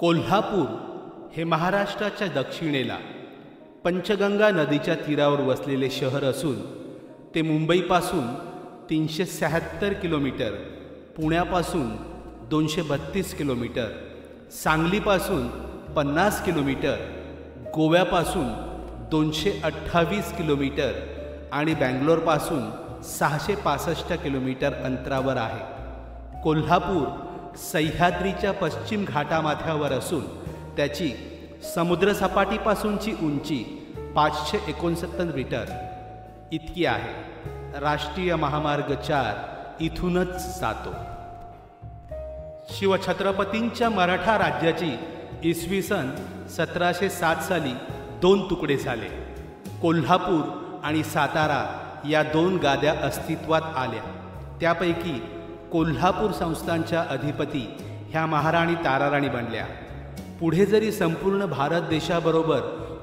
कोल्हापूर हे महाराष्ट्राच्या दक्षिणेला पंचगंगा नदीच्या तीरावर वसलेले शहर असून ते मुंबईपासून 376 किलोमीटर, पुण्यापासून 232 किलोमीटर, सांगलीपासून 50 किलोमीटर, गोव्यापासून 228 किलोमीटर आणि बँगलोरपासून 665 किलोमीटर अंतरावर आहे। कोल्हापूर सह्याद्रीच्या पश्चिम घाटामाथ्यावर असून त्याची समुद्रसपाटीपासूनची उंची 569 मीटर इतकी आहे। राष्ट्रीय महामार्ग 4 इथूनच जातो। शिवछत्रपतींच्या मराठा राज्याची इसवी सन 1707 साली 2 तुकडे झाले। कोल्हापूर आणि सातारा या 2 गाद्या अस्तित्वात आल्या। त्यापैकी कोल्हापूर संस्थानच्या अधिपती ह्या महाराणी ताराराणी बनल्या। पुढे जरी संपूर्ण भारत देशाबरोबर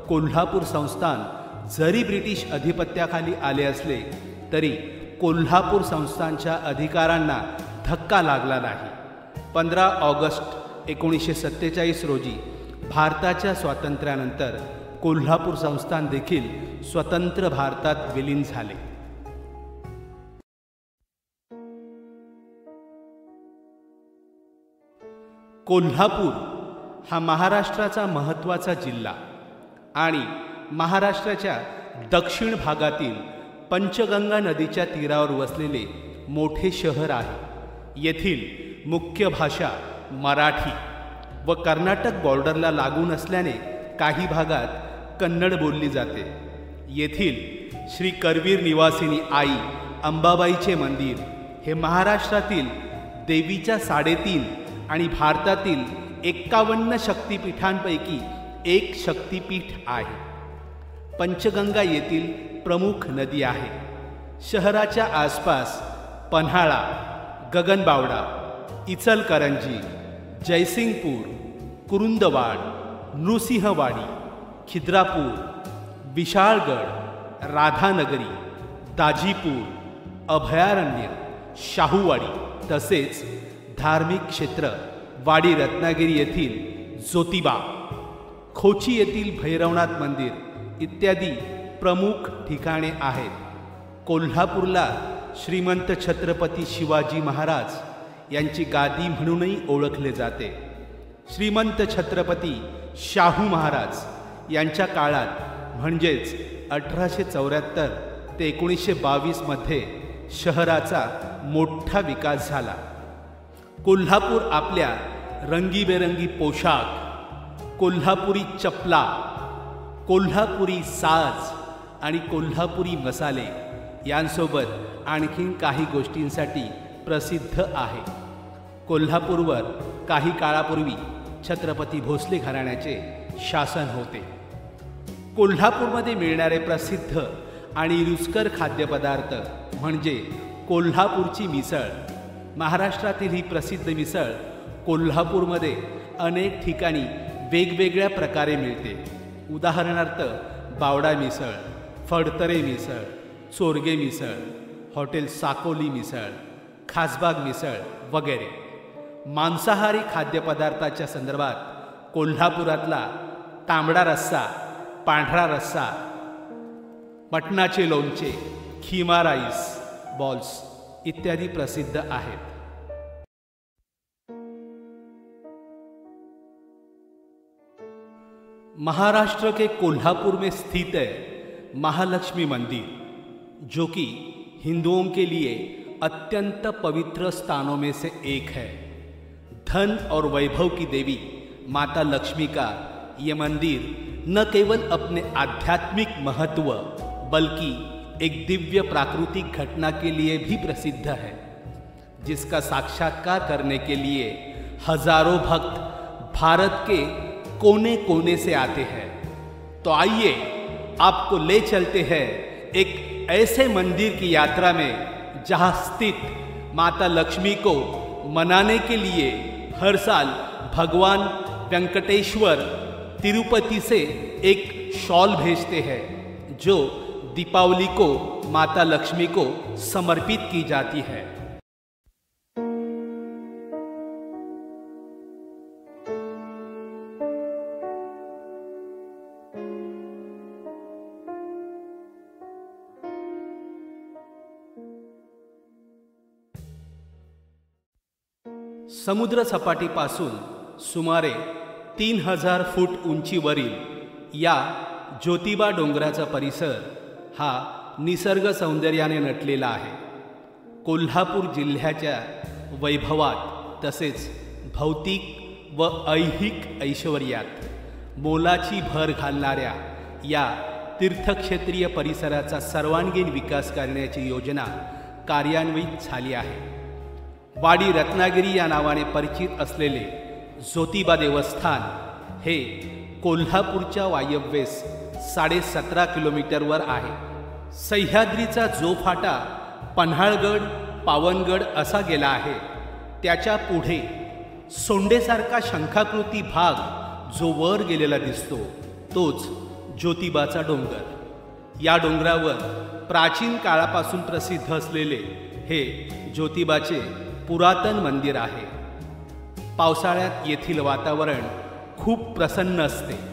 कोल्हापूर संस्थान जरी ब्रिटिश अधिपत्याखाली आले असले तरी कोल्हापूर संस्थानच्या अधिकारांना धक्का लागला नाही। 15 ऑगस्ट 1947 रोजी भारताच्या स्वातंत्र्यानंतर कोल्हापूर संस्थान देखील स्वतंत्र भारतात विलीन झाले। कोल्हापूर हा महाराष्ट्राचा महत्त्वाचा जिल्हा आणि महाराष्ट्राच्या दक्षिण भागातील पंचगंगा नदीच्या तीरावर वसलेले मोठे शहर आहे। येथील मुख्य भाषा मराठी व कर्नाटक बॉर्डरला लागून असल्याने काही भागात कन्नड बोलली जाते। येथील श्री करवीर निवासिनी आई अंबाबाईचे मंदिर हे महाराष्ट्रातील देवीच्या 3.5 आणि भारतातील 51 शक्तिपीठांपैकी एक शक्तिपीठ आहे। पंचगंगा येथील प्रमुख नदी आहे। शहराच्या आसपास पन्हाळा, गगनबावडा, इचलकरंजी, जयसिंगपूर, कुरुंदवाड, नृसिंहवाडी, खिद्रापूर, विशाळगड, राधानगरी, दाजीपूर, अभयारण्य, शाहूवाडी तसेच धार्मिक क्षेत्र वाडी रत्नागिरी येथील ज्योतिबा, खोची येथील भैरवनाथ मंदिर इत्यादी प्रमुख ठिकाणे आहेत। कोल्हापूरला श्रीमंत छत्रपती शिवाजी महाराज यांची गादी म्हणूनही ओळखले जाते। श्रीमंत छत्रपती शाहू महाराज यांच्या काळात म्हणजेच 1874 ते 1922 मध्ये शहराचा मोठा विकास झाला। कोल्हापूर आपल्या रंगीबेरंगी पोशाख, कोल्हापुरी चपला, कोल्हापुरी साज आणि कोल्हापुरी मसाले यांसोबत आणखीन काही गोष्टींसाठी प्रसिद्ध आहे। कोल्हापूरवर काही काळापूर्वी छत्रपती भोसले घराण्याचे शासन होते। कोल्हापूरमध्ये मिळणारे प्रसिद्ध आणि रुचकर खाद्यपदार्थ म्हणजे कोल्हापूरची मिसळ। महाराष्ट्रातील ही प्रसिद्ध मिसळ कोल्हापूरमध्ये अनेक ठिकाणी वेगवेगळ्या प्रकारे मिळते। उदाहरणार्थ बावडा मिसळ, फडतरे मिसळ, चोरगे मिसळ, हॉटेल साकोली मिसळ, खासबाग मिसळ वगैरे। मांसाहारी खाद्यपदार्थाच्या संदर्भात कोल्हापुरातला तांबडा रस्सा, पांढरा रस्सा, मटणाचे लोणचे, खिमा राईस बॉल्स इत्यादी प्रसिद्ध आहेत। महाराष्ट्र के कोल्हापुर में स्थित है महालक्ष्मी मंदिर, जो कि हिंदुओं के लिए अत्यंत पवित्र स्थानों में से एक है। धन और वैभव की देवी माता लक्ष्मी का ये मंदिर न केवल अपने आध्यात्मिक महत्व बल्कि एक दिव्य प्राकृतिक घटना के लिए भी प्रसिद्ध है, जिसका साक्षात्कार करने के लिए हजारों भक्त भारत के कोने कोने से आते हैं। तो आइए आपको ले चलते हैं एक ऐसे मंदिर की यात्रा में जहां स्थित माता लक्ष्मी को मनाने के लिए हर साल भगवान वेंकटेश्वर तिरुपति से एक शॉल भेजते हैं, जो दीपावली को माता लक्ष्मी को समर्पित की जाती है। समुद्र सपाटीपासून सुमारे 3000 फूट उंचीवरील या ज्योतिबा डोंगराचा परिसर हा निसर्ग सौंदर्याने नटलेला आहे. कोल्हापूर जिल्ह्याच्या वैभवात तसेच भौतिक व ऐहिक ऐश्वर्यात मोलाची भर घालणाऱ्या या तीर्थक्षेत्रीय परिसराचा सर्वांगीण विकास करण्याची योजना कार्यान्वित झाली आहे. वाडी रत्नागिरी या नावाने परिचित असलेले ज्योतिबा देवस्थान हे कोल्हापूरच्या वायव्येस 17.5 किलोमीटरवर आहे. सह्याद्रीचा जो फाटा पन्हाळगड पावनगड असा गेला आहे त्याच्या पुढे सोंडेसारखा शंखाकृती भाग जो वर गेलेला दिसतो तोच ज्योतिबाचा डोंगर. या डोंगरावर प्राचीन काळापासून प्रसिद्ध असलेले हे ज्योतिबाचे पुरातन मंदिर आहे. पावसाळ्यात येथील वातावरण खूप प्रसन्न असते.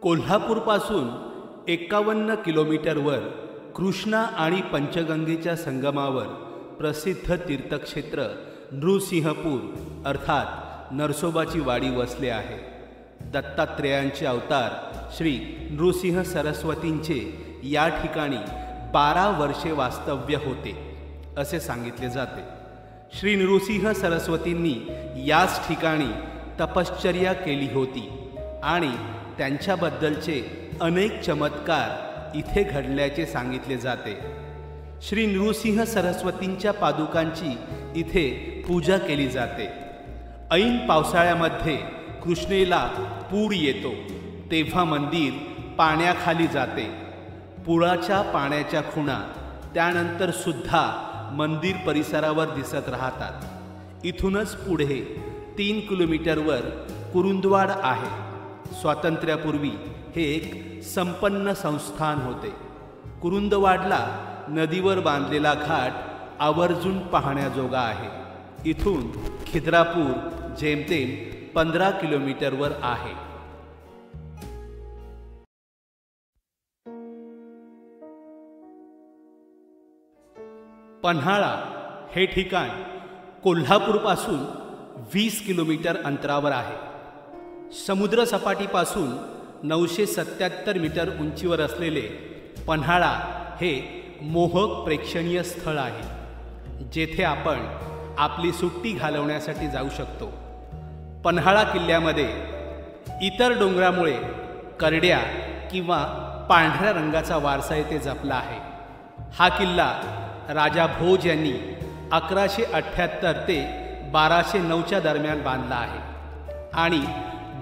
कोल्हापूरपासून 51 किलोमीटरवर कृष्णा आणि पंचगंगेच्या संगमावर प्रसिद्ध तीर्थक्षेत्र नृसिंहपूर अर्थात नरसोबाची वाडी वसले आहे. दत्तात्रेयांचे अवतार श्री नृसिंह सरस्वतींचे या ठिकाणी 12 वर्षे वास्तव्य होते असे सांगितले जाते. श्री नृसिंह सरस्वतींनी याच ठिकाणी तपश्चर्या केली होती आणि त्यांच्याबद्दलचे अनेक चमत्कार इथे घडल्याचे सांगितले जाते. श्री नृसिंह सरस्वतींच्या पादुकांची इथे पूजा केली जाते. ऐन पावसाळ्यामध्ये कृष्णेला पूर येतो तेव्हा मंदिर पाण्याखाली जाते. पुराच्या पाण्याच्या खुणा त्यानंतर सुद्धा मंदिर परिसरावर दिसत राहतात. इथूनच पुढे 3 किलोमीटरवर कुरुंदवाड आहे. स्वातंत्र्यापूर्वी हे एक संपन्न संस्थान होते. कुरुंदवाडला नदीवर बांधलेला घाट आवर्जून पाहण्याजोगा आहे. इथून खिद्रापूर जेमतेम 15 किलोमीटरवर आहे. पन्हाळा हे ठिकाण कोल्हापूरपासून 20 किलोमीटर अंतरावर आहे. समुद्र सपाटीपासून 977 मीटर उंचीवर असलेले पन्हाळा हे मोहक प्रेक्षणीय स्थळ आहे, जेथे आपण आपली सुट्टी घालवण्यासाठी जाऊ शकतो. पन्हाळा किल्ल्यामध्ये इतर डोंगरामुळे करड्या किंवा पांढऱ्या रंगाचा वारसा येथे जपला आहे. हा किल्ला राजा भोज यांनी 1178 ते 1209च्या दरम्यान बांधला आहे आणि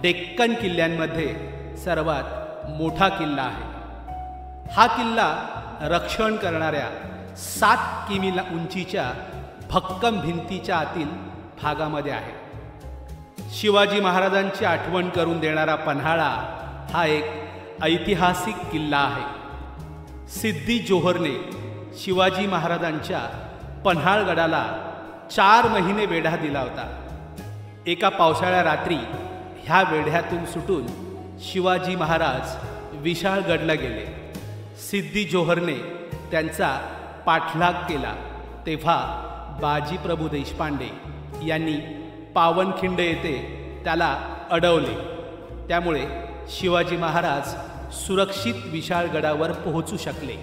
डेक्कन किल्ल्यांमध्ये सर्वात मोठा किल्ला आहे। हा किल्ला रक्षण करणाऱ्या 7 किमी उंचीच्या भक्कम भिंतीच्या आतील भागामध्ये आहे। शिवाजी महाराजांची आठवण करून देणारा पन्हाळा हा एक ऐतिहासिक किल्ला आहे। सिद्दी जोहरने शिवाजी महाराजांच्या पन्हाळगडाला 4 महिने वेढा दिला होता। एका पावसाळ्या रात्री ह्या वेढ्यातून सुटून शिवाजी महाराज विशाळगडला गेले। सिद्दी जोहरने त्यांचा पाठलाग केला तेव्हा बाजीप्रभू देशपांडे यांनी पावनखिंड येथे त्याला अडवले। त्यामुळे शिवाजी महाराज सुरक्षित विशाळगडावर पोहोचू शकले,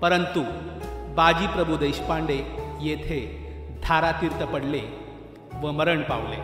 परंतु बाजीप्रभू देशपांडे येथे धारातीर्थ पडले व मरण पावले।